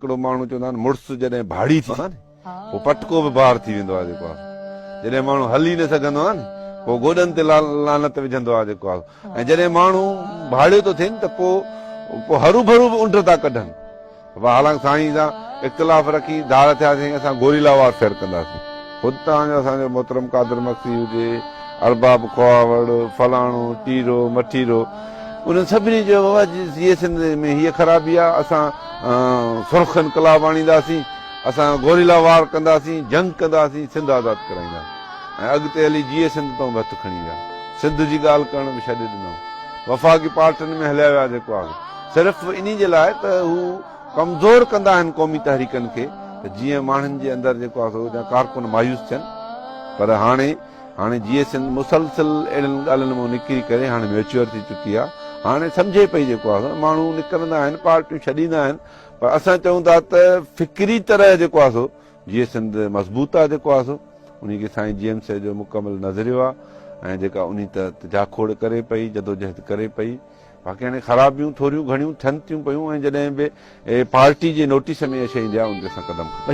हिकिड़ो माण्हू चवंदा आहिनि मुड़ुस जॾहिं भाड़ी थी आहे न पोइ पटको बि बाहिरि थी वेंदो आहे जेको आहे जॾहिं माण्हू हली न सघंदो आहे न पोइ गोॾनि ते लानत विझंदो आहे जेको आहे ऐं जॾहिं माण्हू भाड़ियो थो थिए न त पोइ हरू भरू बि उंड था कढनि हालांकि साईं सां इख़्तिलाफ़ रखी धार थियासीं असां गोरीला वारफेयर कंदासीं ख़ुदि तव्हांजो असांजो मोहतरम कादर मक्सी हुजे अरबाब खोवावड़ फलाणो टीरो मठीरो उन्हनि सभिनी जो जीअं सिंध में हीअ ख़राबी आहे असां सुरख इनकलाब आणींदासीं असां गोरीला वार कंदासीं जंग कंदासीं सिंध आज़ाद कराईंदासीं ऐं अॻिते हली जीअं सिंध तां हथु खणी विया सिंध जी ॻाल्हि करण बि छॾे ॾिनो वफ़ाक़ी पार्टियुनि में हलिया विया जेको आहे सिर्फ़ु इन जे लाइ त हू कमज़ोर कंदा आहिनि क़ौमी तहरीकनि खे त जीअं माण्हुनि जे अंदरि जेको आहे कारकुन मायूस थियनि पर हाणे जीअं सिंध मुसलसिल अहिड़ियुनि ॻाल्हियुनि मां निकिरी करे हाणे मैच्योर थी चुकी आहे हाणे सम्झे पई जेको आहे माण्हू निकिरंदा आहिनि पार्टियूं छॾींदा आहिनि पर असां चऊं था त फ़िक्री तरह जेको आहे सो जीअं सिंध मज़बूत आहे जेको आहे सो उन खे साईं GM साहिब जो मुकमल नज़रियो आहे ऐं जेका उन त जाखोड़ करे पई जदोजहद करे पई बाक़ी हाणे ख़राबियूं थोरियूं घणियूं थियनि थियूं पियूं ऐं जॾहिं बि पार्टी जे नोटिस में इहे शइ ईंदी आहे उन ते असां क़दम खणूं